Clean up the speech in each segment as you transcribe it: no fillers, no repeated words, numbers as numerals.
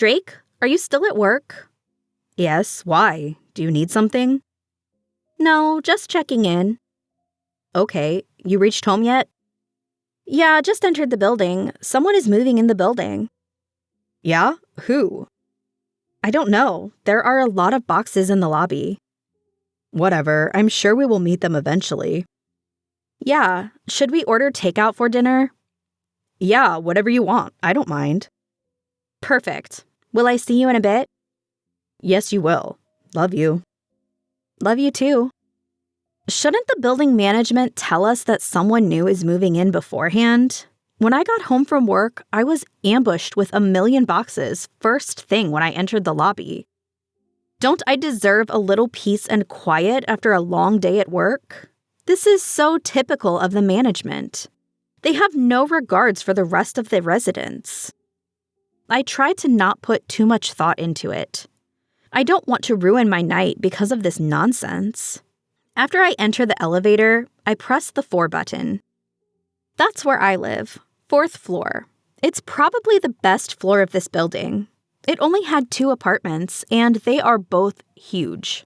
Drake, are you still at work? Yes, why? Do you need something? No, just checking in. Okay, you reached home yet? Yeah, just entered the building. Someone is moving in the building. Yeah? Who? I don't know. There are a lot of boxes in the lobby. Whatever, I'm sure we will meet them eventually. Yeah, should we order takeout for dinner? Yeah, whatever you want. I don't mind. Perfect. Will I see you in a bit? Yes, you will. Love you. Love you too. Shouldn't the building management tell us that someone new is moving in beforehand? When I got home from work, I was ambushed with 1,000,000 boxes first thing when I entered the lobby. Don't I deserve a little peace and quiet after a long day at work? This is so typical of the management. They have no regards for the rest of the residents. I try to not put too much thought into it. I don't want to ruin my night because of this nonsense. After I enter the elevator, I press the 4 button. That's where I live, 4th floor. It's probably the best floor of this building. It only had 2 apartments, and they are both huge.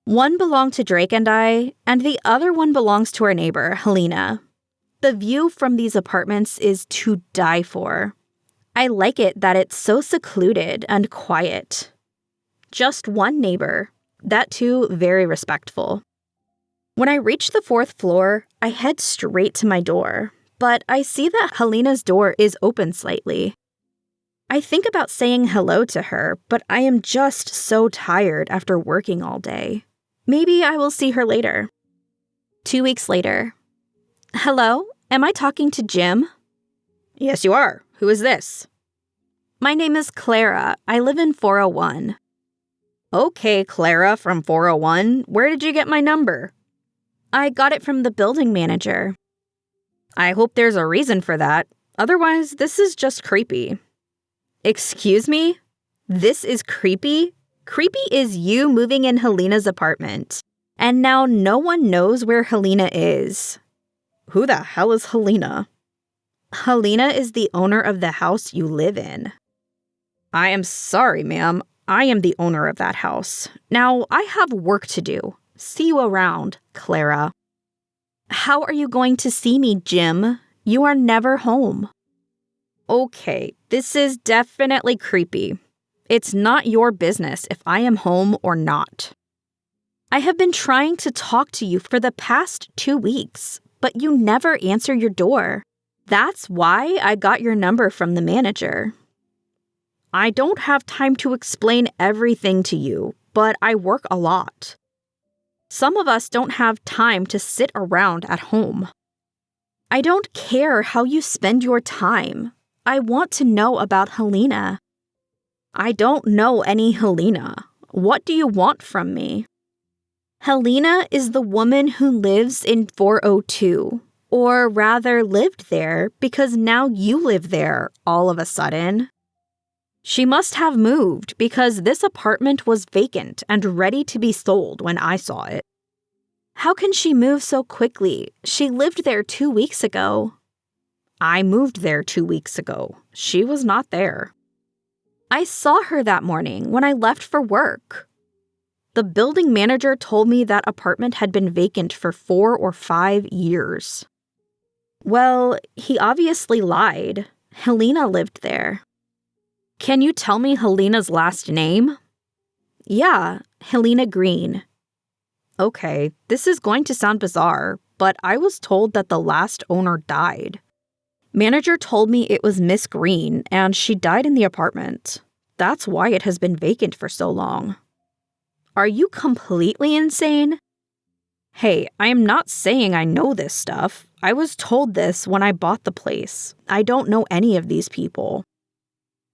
One belonged to Drake and I, and the other one belongs to our neighbor, Helena. The view from these apartments is to die for. I like it that it's so secluded and quiet. Just one neighbor, that too very respectful. When I reach the 4th floor, I head straight to my door, but I see that Helena's door is open slightly. I think about saying hello to her, but I am just so tired after working all day. Maybe I will see her later. 2 weeks later. Hello, am I talking to Jim? Yes, you are. Who is this? My name is Clara. I live in 401. Okay, Clara from 401. Where did you get my number? I got it from the building manager. I hope there's a reason for that. Otherwise, this is just creepy. Excuse me? This is creepy? Creepy is you moving in Helena's apartment. And now no one knows where Helena is. Who the hell is Helena? Helena is the owner of the house you live in. I am sorry, ma'am. I am the owner of that house. Now, I have work to do. See you around, Clara. How are you going to see me, Jim? You are never home. Okay, this is definitely creepy. It's not your business if I am home or not. I have been trying to talk to you for the past 2 weeks, but you never answer your door. That's why I got your number from the manager. I don't have time to explain everything to you, but I work a lot. Some of us don't have time to sit around at home. I don't care how you spend your time. I want to know about Helena. I don't know any Helena. What do you want from me? Helena is the woman who lives in 402, or rather lived there because now you live there all of a sudden. She must have moved because this apartment was vacant and ready to be sold when I saw it. How can she move so quickly? She lived there 2 weeks ago. I moved there 2 weeks ago. She was not there. I saw her that morning when I left for work. The building manager told me that apartment had been vacant for 4 or 5 years. Well, he obviously lied. Helena lived there. Can you tell me Helena's last name? Yeah, Helena Green. Okay, this is going to sound bizarre, but I was told that the last owner died. Manager told me it was Miss Green, and she died in the apartment. That's why it has been vacant for so long. Are you completely insane? Hey, I am not saying I know this stuff. I was told this when I bought the place. I don't know any of these people.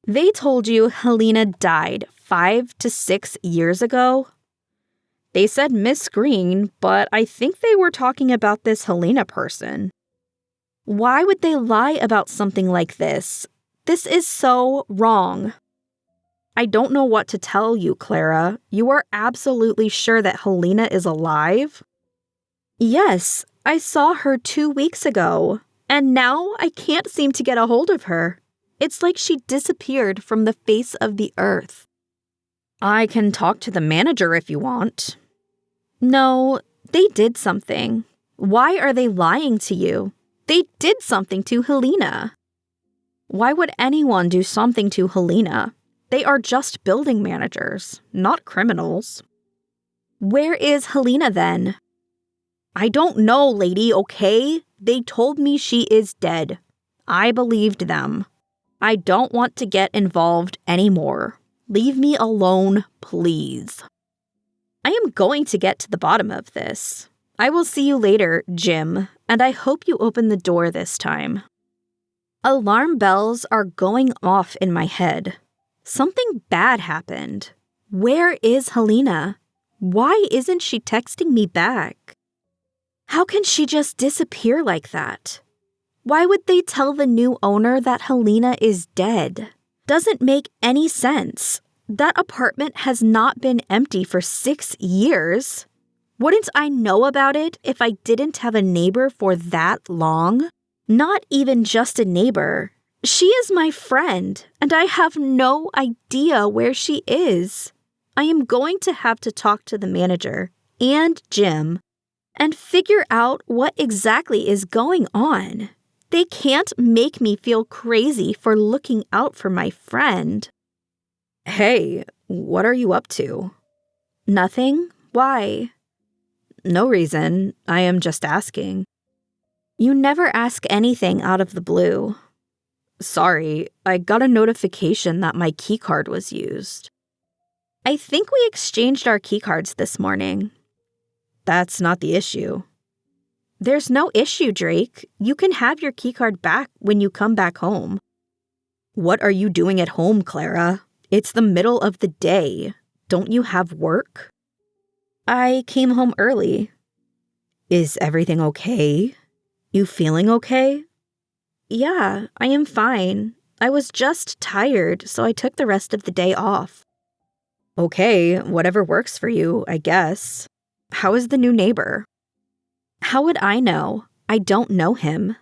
They told you Helena died 5 to 6 years ago? They said Miss Green, but I think they were talking about this Helena person. Why would they lie about something like this? This is so wrong. I don't know what to tell you, Clara. You are absolutely sure that Helena is alive? Yes, I saw her 2 weeks ago, and now I can't seem to get a hold of her. It's like she disappeared from the face of the earth. I can talk to the manager if you want. No, they did something. Why are they lying to you? They did something to Helena. Why would anyone do something to Helena? They are just building managers, not criminals. Where is Helena then? I don't know, lady, okay? They told me she is dead. I believed them. I don't want to get involved anymore. Leave me alone, please. I am going to get to the bottom of this. I will see you later, Jim, and I hope you open the door this time. Alarm bells are going off in my head. Something bad happened. Where is Helena? Why isn't she texting me back? How can she just disappear like that? Why would they tell the new owner that Helena is dead? Doesn't make any sense. That apartment has not been empty for 6 years. Wouldn't I know about it if I didn't have a neighbor for that long? Not even just a neighbor. She is my friend, and I have no idea where she is. I am going to have to talk to the manager and Jim and figure out what exactly is going on. They can't make me feel crazy for looking out for my friend. Hey, what are you up to? Nothing. Why? No reason. I am just asking. You never ask anything out of the blue. Sorry, I got a notification that my keycard was used. I think we exchanged our keycards this morning. That's not the issue. There's no issue, Drake. You can have your keycard back when you come back home. What are you doing at home, Clara? It's the middle of the day. Don't you have work? I came home early. Is everything okay? You feeling okay? Yeah, I am fine. I was just tired, so I took the rest of the day off. Okay, whatever works for you, I guess. How is the new neighbor? How would I know? I don't know him.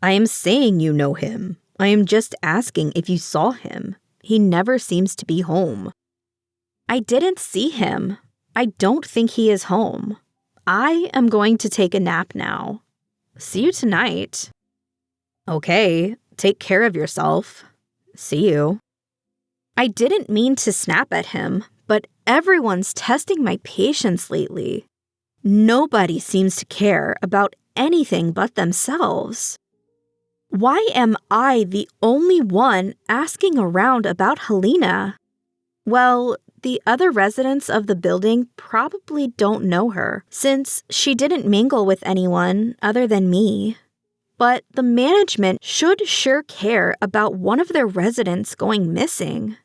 I am saying you know him. I am just asking if you saw him. He never seems to be home. I didn't see him. I don't think he is home. I am going to take a nap now. See you tonight. Okay, take care of yourself. See you. I didn't mean to snap at him, but everyone's testing my patience lately. Nobody seems to care about anything but themselves. Why am I the only one asking around about Helena? Well, the other residents of the building probably don't know her, since she didn't mingle with anyone other than me. But the management should sure care about one of their residents going missing.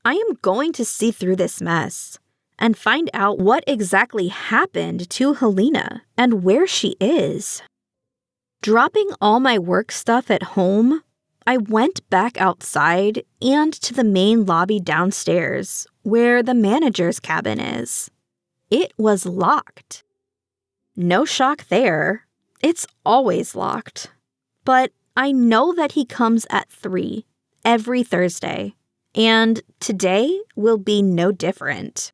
I am going to see through this mess and find out what exactly happened to Helena and where she is. Dropping all my work stuff at home, I went back outside and to the main lobby downstairs, where the manager's cabin is. It was locked. No shock there. It's always locked. But I know that he comes at 3 every Thursday, and today will be no different.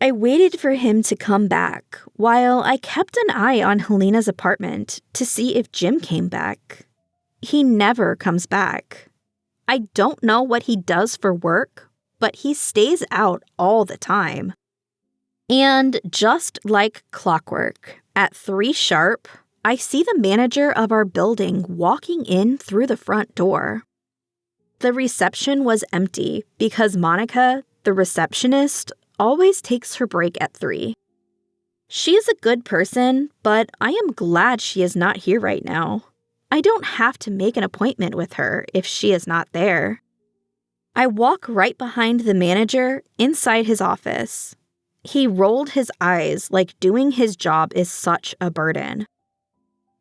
I waited for him to come back while I kept an eye on Helena's apartment to see if Jim came back. He never comes back. I don't know what he does for work, but he stays out all the time. And just like clockwork, at 3 sharp, I see the manager of our building walking in through the front door. The reception was empty because Monica, the receptionist, always takes her break at 3. She is a good person, but I am glad she is not here right now. I don't have to make an appointment with her if she is not there. I walk right behind the manager inside his office. He rolled his eyes like doing his job is such a burden.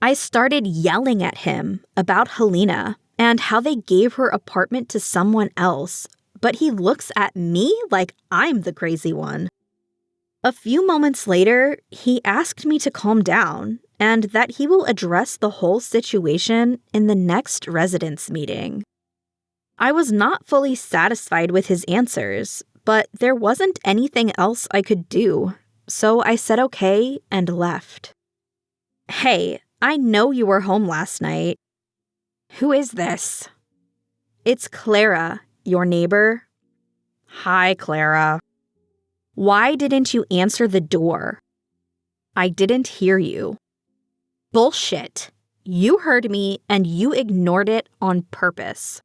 I started yelling at him about Helena and how they gave her apartment to someone else, but he looks at me like I'm the crazy one. A few moments later, he asked me to calm down and that he will address the whole situation in the next residents' meeting. I was not fully satisfied with his answers, but there wasn't anything else I could do, so I said okay and left. Hey, I know you were home last night. Who is this? It's Clara, your neighbor. Hi, Clara. Why didn't you answer the door? I didn't hear you. Bullshit. You heard me and you ignored it on purpose.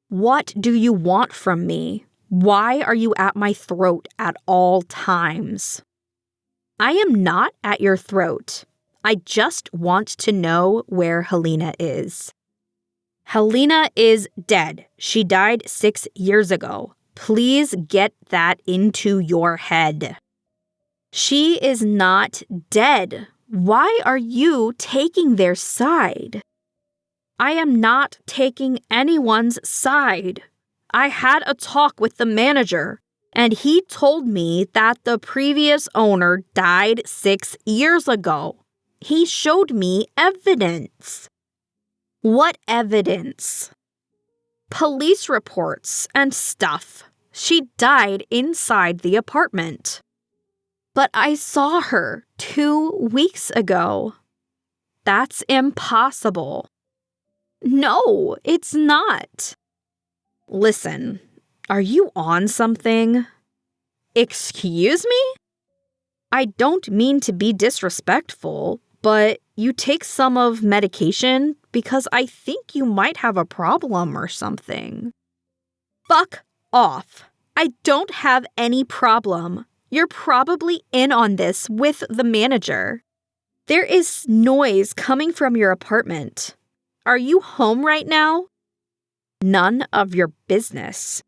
What do you want from me? Why are you at my throat at all times? I am not at your throat. I just want to know where Helena is. Helena is dead. She died 6 years ago. Please get that into your head. She is not dead. Why are you taking their side? I am not taking anyone's side. I had a talk with the manager, and he told me that the previous owner died 6 years ago. He showed me evidence. What evidence? Police reports and stuff. She died inside the apartment. But I saw her 2 weeks ago. That's impossible. No, it's not. Listen, are you on something? Excuse me? I don't mean to be disrespectful, but you take some of medication because I think you might have a problem or something. Fuck off. I don't have any problem. You're probably in on this with the manager. There is noise coming from your apartment. Are you home right now? None of your business.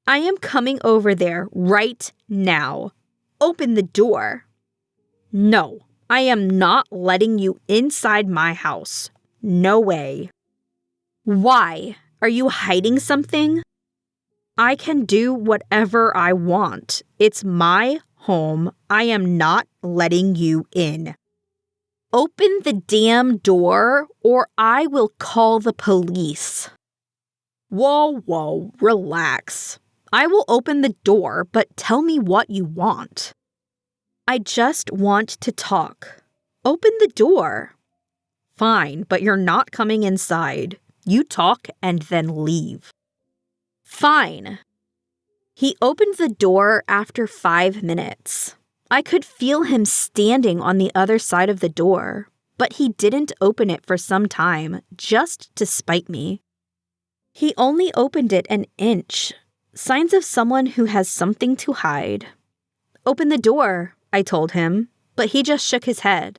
I am coming over there right now. Open the door. No, I am not letting you inside my house. No way. Why? Are you hiding something? I can do whatever I want. It's my home. I am not letting you in. Open the damn door or I will call the police. Whoa, relax. I will open the door, but tell me what you want. I just want to talk. Open the door. Fine, but you're not coming inside. You talk and then leave. Fine. He opened the door after 5 minutes. I could feel him standing on the other side of the door, but he didn't open it for some time, just to spite me. He only opened it an inch, signs of someone who has something to hide. Open the door, I told him, but he just shook his head.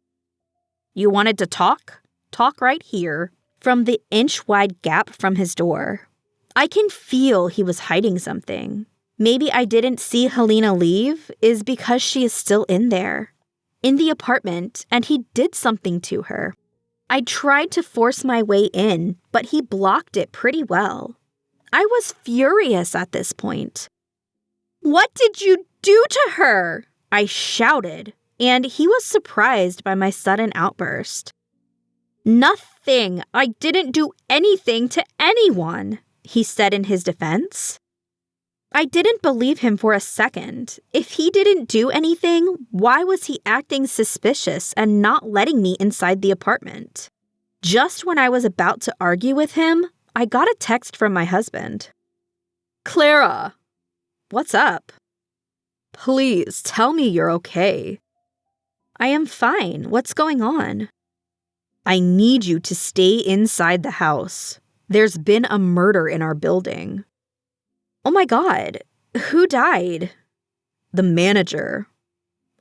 You wanted to talk? Talk right here, from the inch-wide gap from his door. I can feel he was hiding something. Maybe I didn't see Helena leave is because she is still in there, in the apartment, and he did something to her. I tried to force my way in, but he blocked it pretty well. I was furious at this point. What did you do to her? I shouted, and he was surprised by my sudden outburst. Nothing. I didn't do anything to anyone, he said in his defense. I didn't believe him for a second. If he didn't do anything, why was he acting suspicious and not letting me inside the apartment? Just when I was about to argue with him, I got a text from my husband. Clara, what's up? Please tell me you're okay. I am fine. What's going on? I need you to stay inside the house. There's been a murder in our building. Oh my God, who died? The manager.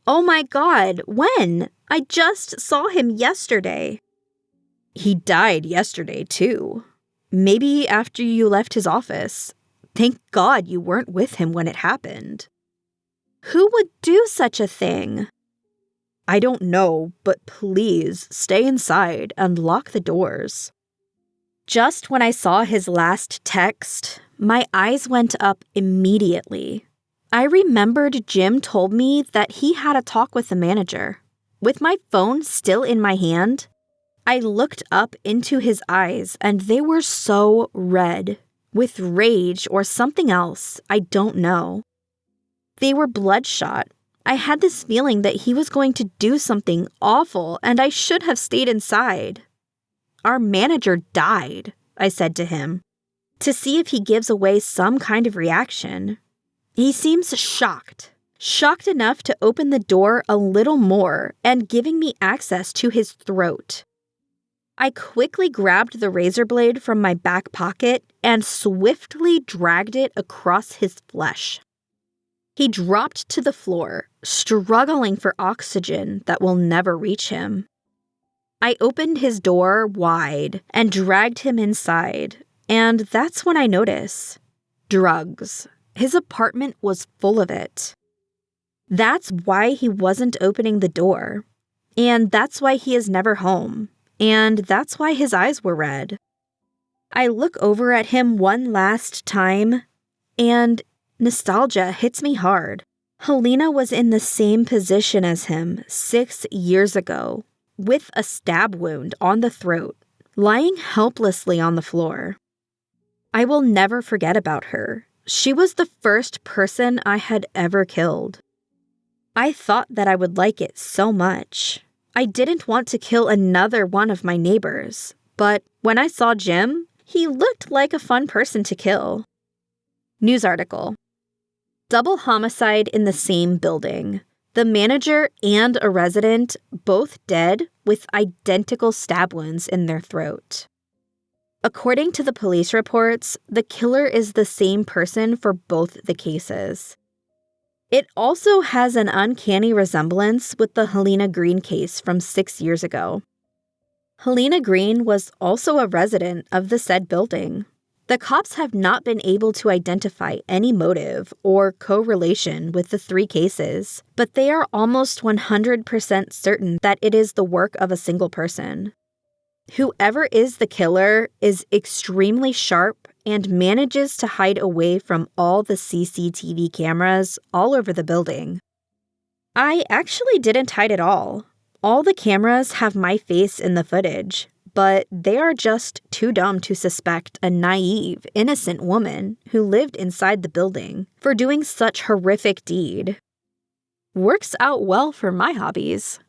Oh my God, when? I just saw him yesterday. He died yesterday too. Maybe after you left his office. Thank God you weren't with him when it happened. Who would do such a thing? I don't know, but please stay inside and lock the doors. Just when I saw his last text, my eyes went up immediately. I remembered Jim told me that he had a talk with the manager. With my phone still in my hand, I looked up into his eyes and they were so red. with rage or something else, I don't know. They were bloodshot. I had this feeling that he was going to do something awful and I should have stayed inside. "Our manager died," I said to him, to see if he gives away some kind of reaction. He seems shocked enough to open the door a little more and giving me access to his throat. I quickly grabbed the razor blade from my back pocket and swiftly dragged it across his flesh. He dropped to the floor, struggling for oxygen that will never reach him. I opened his door wide and dragged him inside, and that's when I noticed drugs. His apartment was full of it. That's why he wasn't opening the door, and that's why he is never home, and that's why his eyes were red. I look over at him one last time, and nostalgia hits me hard. Helena was in the same position as him 6 years ago, with a stab wound on the throat, lying helplessly on the floor. I will never forget about her. She was the first person I had ever killed. I thought that I would like it so much. I didn't want to kill another one of my neighbors, but when I saw Jim, he looked like a fun person to kill. News article. Double homicide in the same building. The manager and a resident both dead with identical stab wounds in their throat. According to the police reports, the killer is the same person for both the cases. It also has an uncanny resemblance with the Helena Green case from 6 years ago. Helena Green was also a resident of the said building. The cops have not been able to identify any motive or correlation with the 3 cases, but they are almost 100% certain that it is the work of a single person. Whoever is the killer is extremely sharp and manages to hide away from all the CCTV cameras all over the building. I actually didn't hide at all. All the cameras have my face in the footage, but they are just too dumb to suspect a naive, innocent woman who lived inside the building for doing such horrific deed. Works out well for my hobbies.